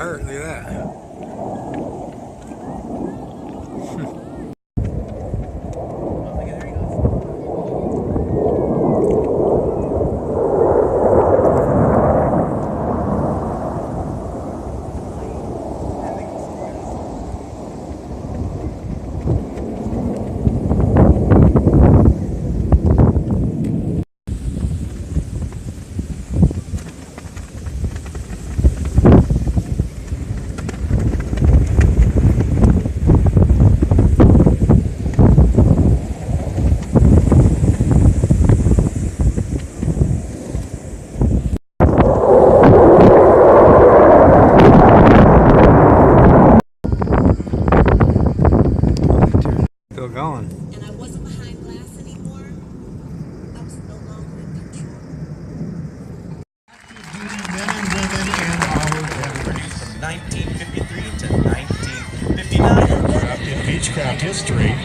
apart. Look at that. Still going. And I wasn't behind glass anymore. I was no longer in control. Duty men and women and our veterans. From 1953 to 1959. In Beechcraft history,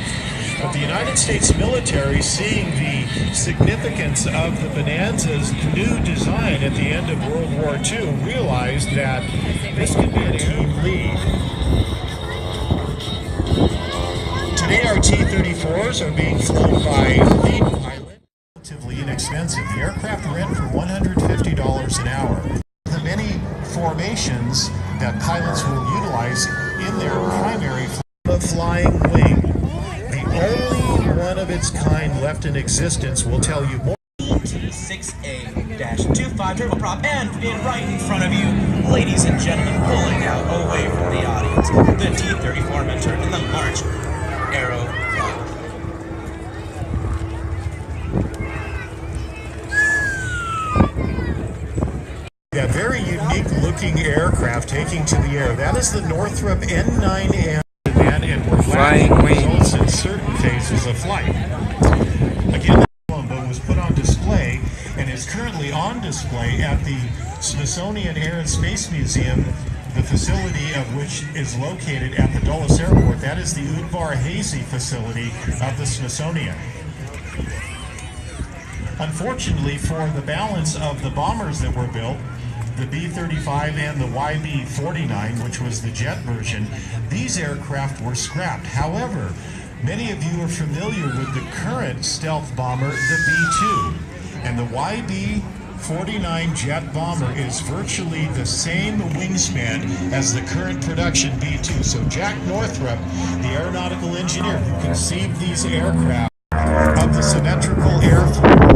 but the United States military, seeing the significance of the Bonanza's new design at the end of World War II, realized that this could be a team lead. Today our T-34s are being flown by lead pilot, relatively inexpensive. The aircraft rent for $150 an hour. The many formations that pilots will utilize in their primary flying wing. The only one of its kind left in existence will tell you more. T6A-25 turboprop, and right in front of you, ladies and gentlemen, pulling out away from the audience, the T-34 Mentor in the March Aero Club. A very unique looking aircraft taking to the air. That is the Northrop N9M, and we're flying results in certain phases of flight. Again, the Colombo was put on display and is currently on display at the Smithsonian Air and Space Museum, the facility of which is located at the Dulles Airport. That is the Udvar Hazy facility of the Smithsonian. Unfortunately, for the balance of the bombers that were built, the B-35 and the YB-49, which was the jet version, these aircraft were scrapped. However, many of you are familiar with the current stealth bomber, the B-2, and the YB-49 jet bomber is virtually the same wingspan as the current production B-2. So Jack Northrop, the aeronautical engineer who conceived these aircraft of the symmetrical airflow,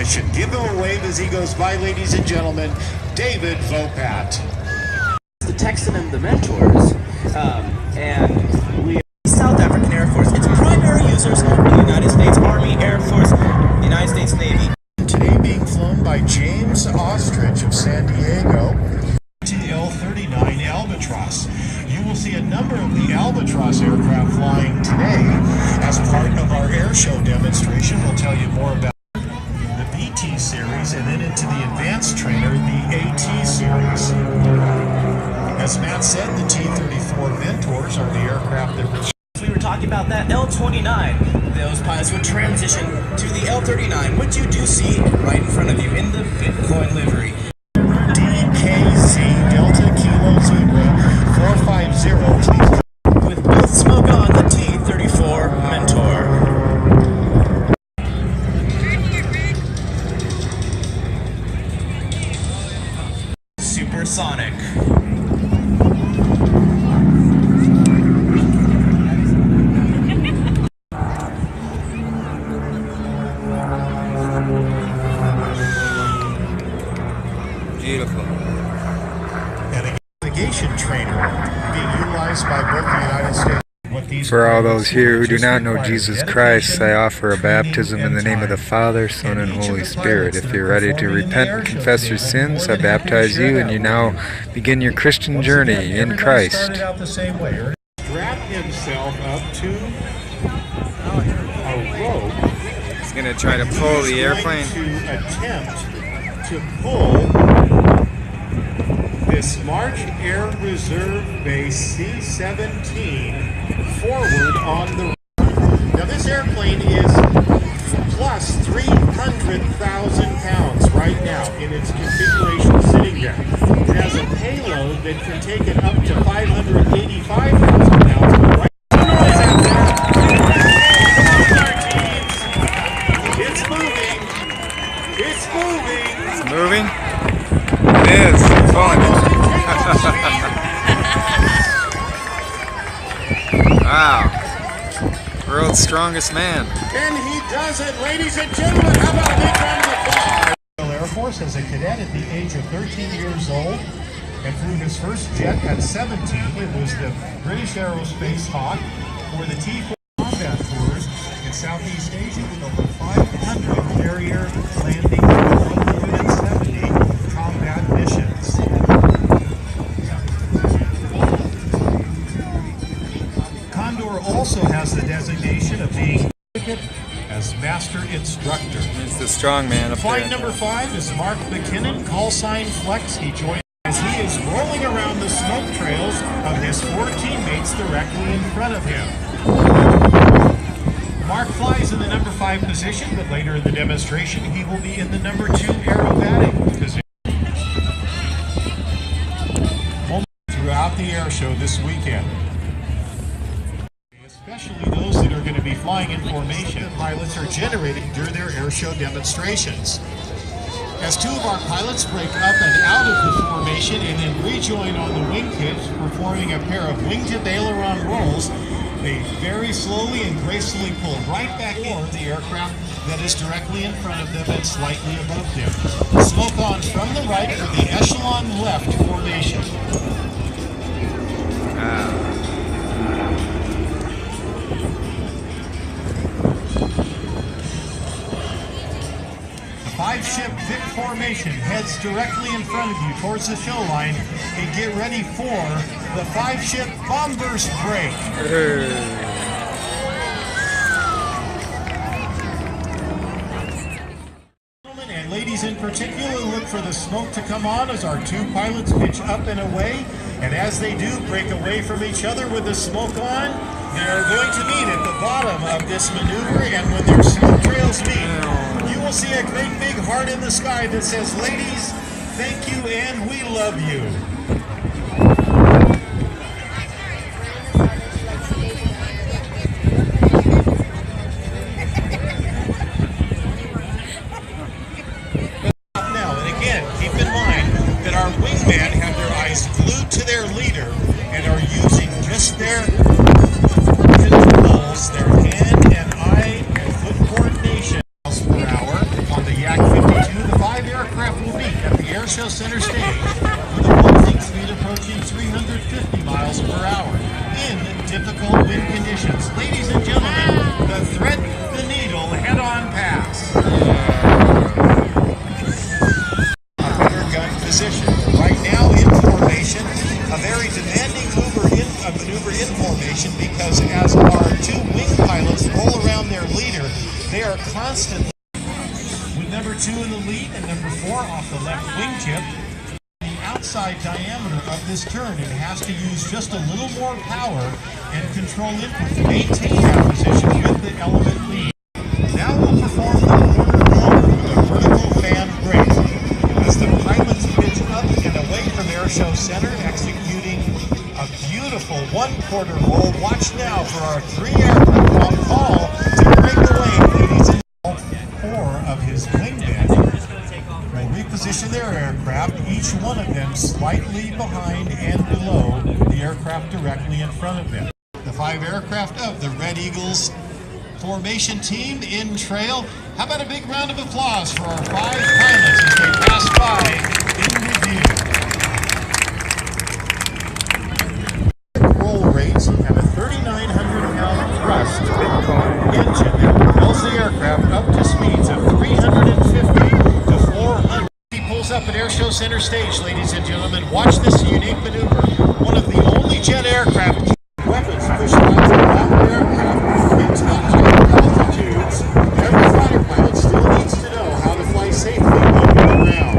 should give him a wave as he goes by, ladies and gentlemen, David Vopat. The Texan and the Mentors, and we South African Air Force. Its primary users are the United States Army, Air Force, the United States Navy. Today being flown by James Ostrich of San Diego, L-39 Albatross. You will see a number of the Albatross aircraft flying today as part of our air show demonstration. We'll tell you more about BT series, and then into the advanced trainer, the AT series. As Matt said, the T-34 Mentors are the aircraft that we were talking about that L-29. Those pilots would transition to the L-39, which you do see right in front of you in the Bitcoin livery. DKZ Delta Kilo Zebra 450, please. With both smoke on the T-34 Mentor. Supersonic. Beautiful. And a navigation trainer being utilized by both the United States. For all those here who do not know Jesus Christ, I offer a baptism in the name of the Father, Son, and Holy Spirit. If you're ready to repent and confess your sins, I baptize you, and you now begin your Christian journey in Christ. Strap himself up to a rope. He's going to try to pull the airplane. To attempt to pull this March Air Reserve Base C-17 forward on the. Now this airplane is plus 300,000 pounds right now in its configuration sitting there. It has a payload that can take it up to 585,000 pounds. Right noise out there. Come on, Martins. It's moving. It's moving. It's moving? It is. It's fun. Wow. World's strongest man. And he does it, ladies and gentlemen. How about a big round of applause? Air Force as a cadet at the age of 13 years old, and flew his first jet at 17. It was the British Aerospace Hawk for the T-4 combat tours in Southeast Asia with over 500 carrier landing and 170 combat missions. Condor also has the designation of being as master instructor. He's the strong man up Flight there. number 5 is Mark McKinnon, call sign Flex. He joined as he is rolling around the smoke trails of his 4 teammates directly in front of him. Mark flies in the number 5 position, but later in the demonstration he will be in the number 2 aerobatic position. Throughout the air show this weekend, especially those that are going to be flying in formation, pilots are generating during their air show demonstrations. As 2 of our pilots break up and out of the formation and then rejoin on the wingtips, performing a pair of wingtip aileron rolls, they very slowly and gracefully pull right back into the aircraft that is directly in front of them and slightly above them. Smoke on from the right for the echelon left formation. The 5-ship Vic formation heads directly in front of you towards the show line, and get ready for the 5-ship bomb burst break. Gentlemen and ladies in particular, look for the smoke to come on as our 2 pilots pitch up and away, and as they do break away from each other with the smoke on, they're going to meet at the bottom of this maneuver, and when their smoke trails meet, you will see a great big heart in the sky that says, "Ladies, thank you and we love you." Now, and again, keep in mind that our wingmen have their eyes glued to their leader and are using just their controls, their hand and eye and foot coordination. Per hour on the Yak 52, the 5 aircraft will meet at the Airshow Center stage with a closing speed approaching 350 miles per hour in difficult wind conditions. Ladies and gentlemen, the thread the needle head-on pass. Under gun position. Right now in formation, a very demanding maneuver in formation, because as our 2 wing pilots roll around their leader, they are constantly, with number 2 in the lead and number 4 off the left wingtip, the outside diameter of this turn, it has to use just a little more power and control input to maintain that position with the element lead. Now we'll perform the quarter roll with a vertical fan brake. As the pilots pitch up and away from Airshow Center, executing a beautiful 1/4 roll. Watch now for our 3 aircraft on call to break away, ladies and gentlemen. 4 of his wingmen will reposition their aircraft, each one of them slightly behind and below the aircraft directly in front of them. The 5 aircraft of the Red Eagles formation team in trail. How about a big round of applause for our 5 pilots as they pass by in review. Roll rates have a 3,900-pound thrust engine that propels the aircraft up to speeds of 350 to 400. He pulls up at Airshow Center stage, ladies and gentlemen. Watch this unique maneuver. One of the only jet aircraft weapons pushed out around the aircraft into higher altitudes. Every fighter pilot still needs to know how to fly safely over the ground.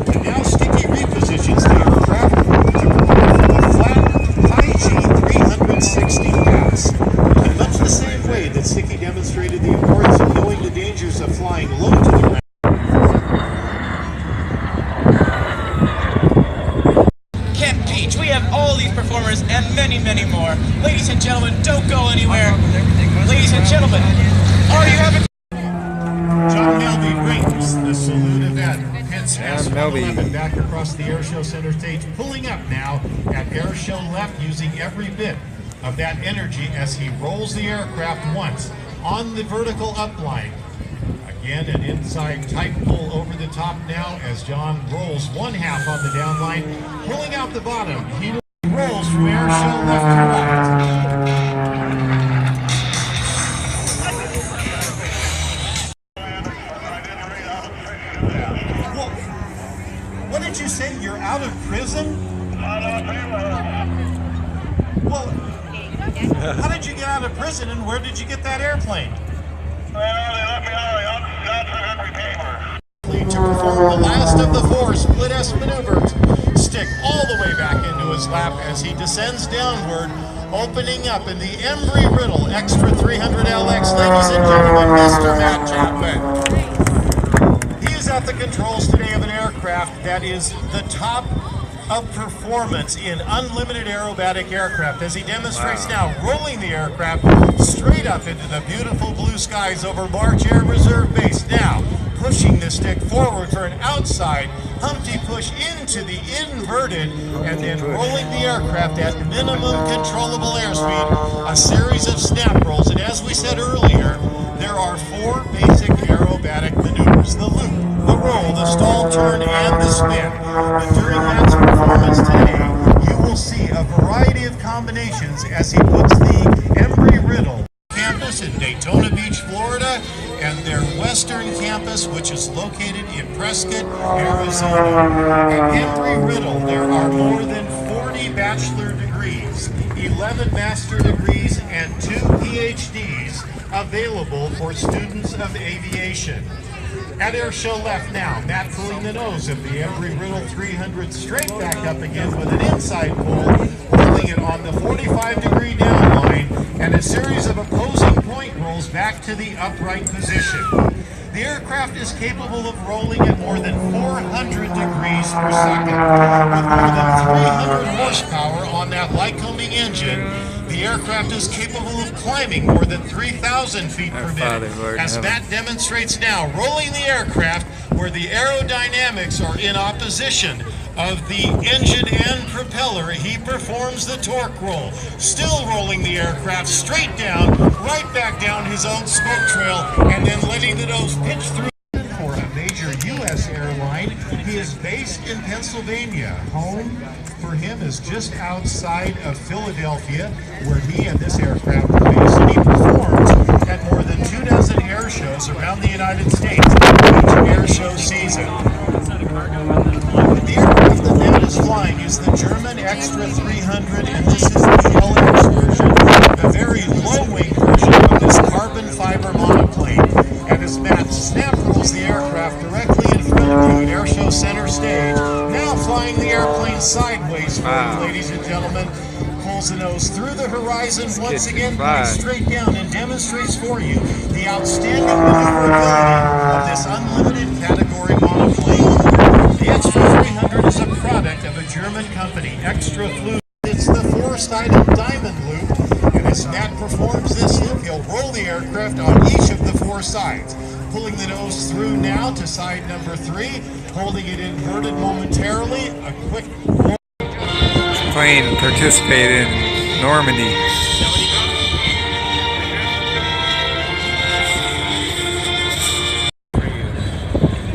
And now Sticky repositions the aircraft to prepare for the flat Taiji 360 pass. In much the same way that Sticky demonstrated the importance of knowing the dangers of many, many more. Ladies and gentlemen, don't go anywhere. Ladies and gentlemen, are you having... John Melby brings the salute event. Hence, John Melby. S111 back across the Airshow Center stage, pulling up now at Airshow left, using every bit of that energy as he rolls the aircraft once on the vertical upline. Again, an inside tight pull over the top now as John rolls one half on the downline, pulling out the bottom. He rolls from Airshow left to right. What did you say? You're out of prison? Well, how did you get out of prison and where did you get that airplane? To perform the last of the four split S maneuvers, stick all the way back into his lap as he descends downward, opening up in the Embry-Riddle Extra 300 LX. Ladies and gentlemen, Mr. Matt Chapman. He is at the controls today of an aircraft that is the top of performance in unlimited aerobatic aircraft as he demonstrates now rolling the aircraft straight up into the beautiful blue skies over March Air Reserve Base. Now pushing the stick forward for an outside Humpty push into the inverted and then rolling the aircraft at minimum controllable airspeed, a series of snap rolls. And as we said earlier, there are four basic aerobatic maneuvers: the loop, the roll, the stall turn, and the spin. And during Matt's performance today, you will see a variety of combinations as he puts the Embry-Riddle campus in Daytona Beach, Florida, and their western campus, which is located in Prescott, Arizona. At Embry-Riddle, there are more than 40 bachelor degrees, 11 master degrees, and 2 PhDs available for students of aviation. At Airshow left now, Matt pulling the nose of the Embry-Riddle 300 straight back up again with an inside pull, holding it on the 45-degree down line, and a series of opposing point rolls back to the upright position. The aircraft is capable of rolling at more than 400 degrees per second. With more than 300 horsepower on that Lycoming engine, the aircraft is capable of climbing more than 3,000 feet per minute. As Matt demonstrates now, rolling the aircraft where the aerodynamics are in opposition of the engine and propeller, he performs the torque roll, still rolling the aircraft straight down, right back down his own smoke trail, and then letting the nose pitch through. For a major U.S. airline, he is based in Pennsylvania. Home for him is just outside of Philadelphia, where he and this aircraft are based, and he performs at more than 24 air shows around the United States each air show season. The aircraft that Matt is flying is the German Extra 300, and this is the LX version, the very low-wing version of this carbon fiber monoplane. And as Matt snap rolls the aircraft directly in front of you at Airshow Center stage, now flying the airplane sideways for you, ladies and gentlemen, pulls the nose through the horizon once again, going straight down, and demonstrates for you the outstanding maneuverability of this unlimited category monoplane. The Extra 300 is a product of a German company, Extra Flug. It's the four-sided diamond loop, and as Matt performs this loop, he'll roll the aircraft on each of the four sides, pulling the nose through now to side number 3, holding it inverted momentarily, a quick roll. Plane participated in Normandy.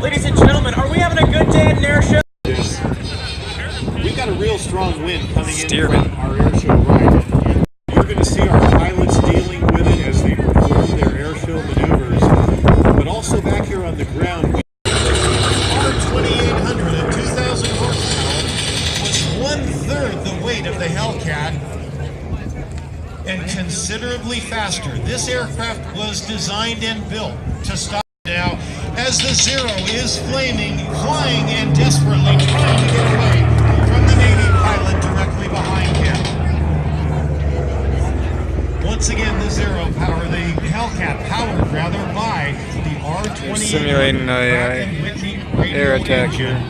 Ladies and gentlemen, are we having a good day at an air show? We've got a real strong wind coming in Steerman. from our air show ride. You're going to see our pilots dealing with it as they perform their air show maneuvers. But also back here on the ground, our 2800 at 2,000 horsepower was 1/3 the weight of the Hellcat and considerably faster. This aircraft was designed and built to stop now as the Zero is flaming, flying, and desperately trying to get away from the Navy pilot directly behind him. Once again, the Zero power, the Hellcat powered rather by the R-28 Simulating an air attack here.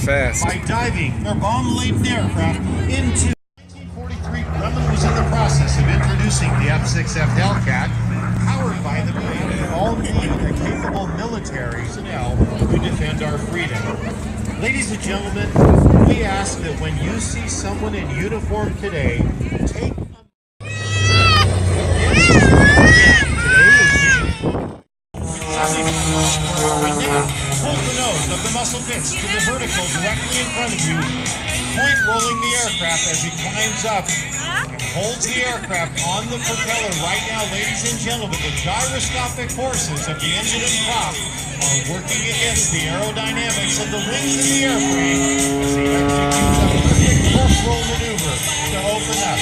fast. by diving their bomb-laden aircraft into 1943. Grumman was in the process of introducing the F-6F Hellcat, powered by the Marine. All need a capable military now to defend our freedom. Ladies and gentlemen, we ask that when you see someone in uniform today, take hold the nose of the muscle bits to the vertical directly in front of you. Point rolling the aircraft as it climbs up and holds the aircraft on the propeller. Right now, ladies and gentlemen, the gyroscopic forces of the engine and prop are working against the aerodynamics of the wings of the airframe as he executes a perfect force roll maneuver to open up.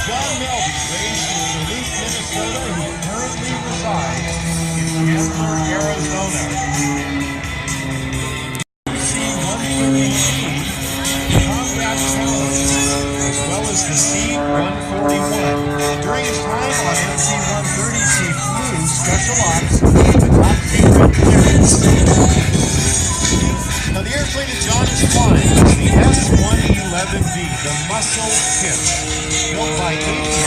John Melby, raised in Duluth, Minnesota, who currently resides in Chandler, Arizona. C-130C combat challenge, as well as the C-141. During his time on MC-130C flew special ops with the top secret clearance. Now the airplane that John is flying is the S-111V, the Muscle Pitch, built by ATAP in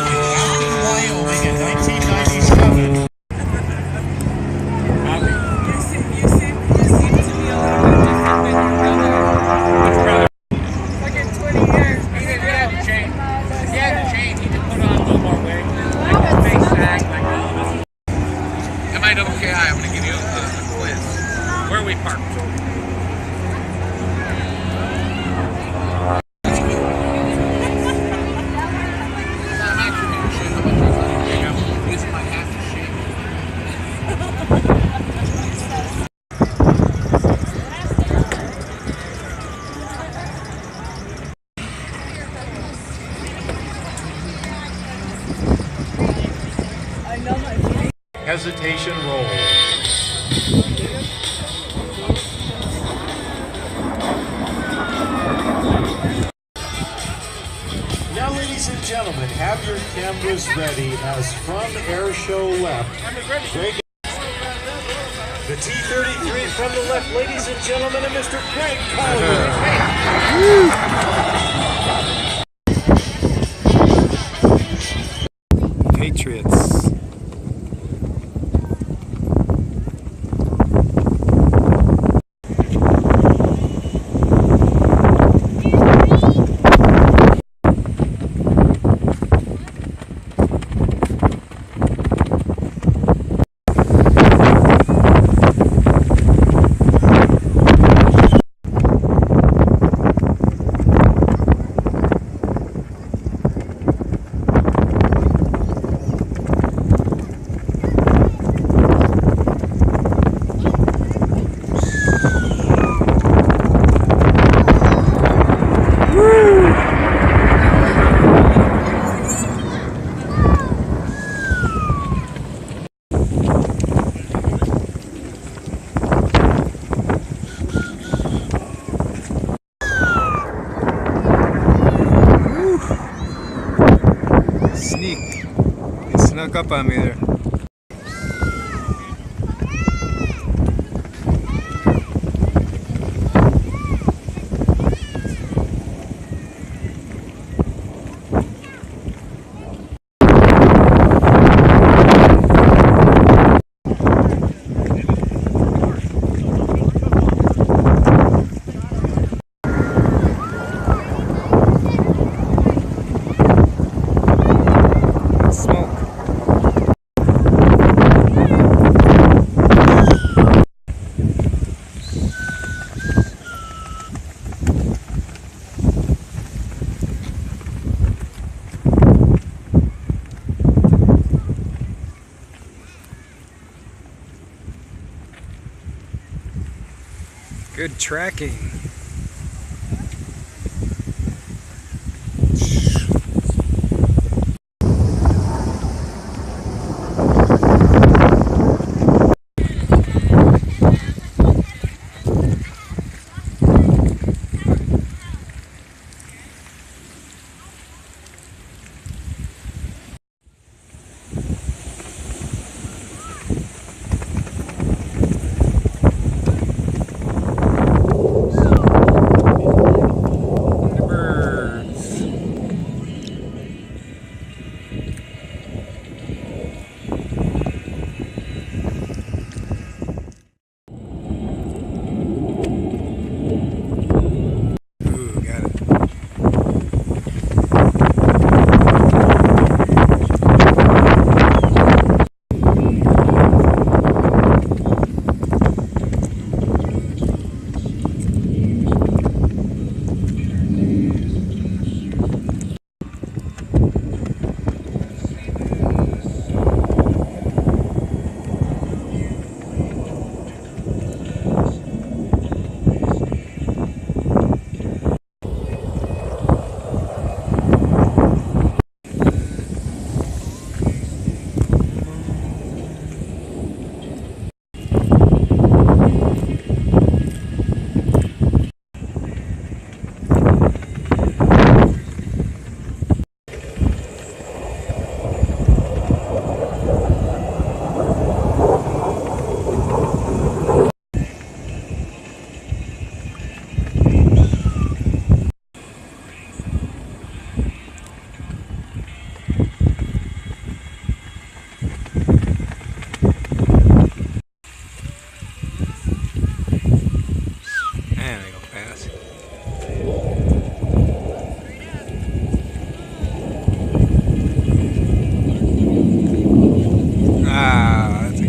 Acton, Wyoming in 1997. You seem to be a little bit different than your brother. Like in 20 years, he had to change. He had to change. He just put on a little more weight. Like his face sack, like all of us. MIWKI, I'm going to give you a quiz. Where are we parked? I'm actually going to show you how much I'm using my hat to shake. Hesitation roll. Now, ladies and gentlemen, have your cameras ready as from airshow left. Greg, the T-33 from the left, ladies and gentlemen, and Mr. Greg Collier. Patriots. Sneak. He snuck up on me there. Good tracking.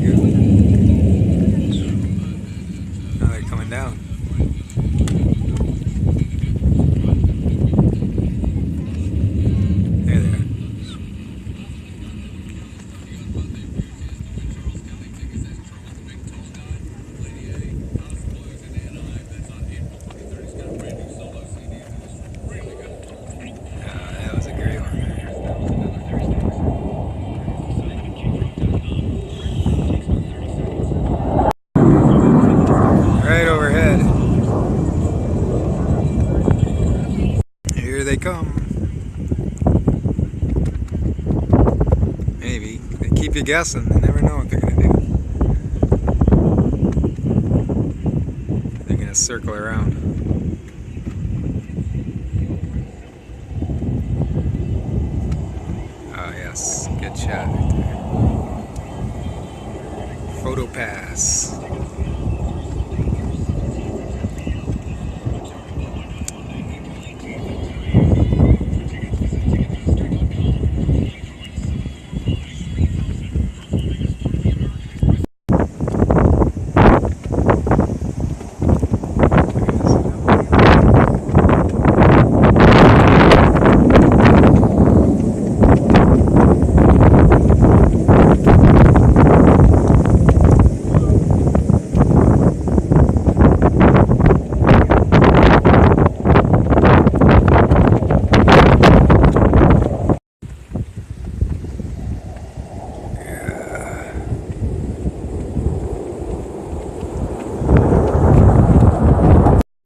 go. Now they're coming down. There they are. That was a great one there. Right overhead. Here they come. Maybe. They keep you guessing. They never know what they're going to do. They're going to circle around. Oh, yes. Good shot right there. Photo pass.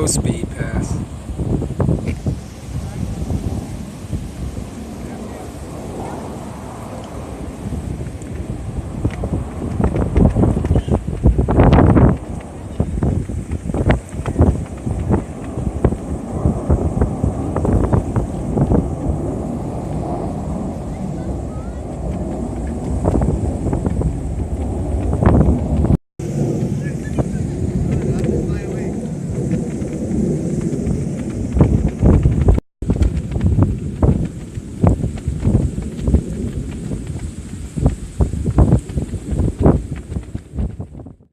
Speed.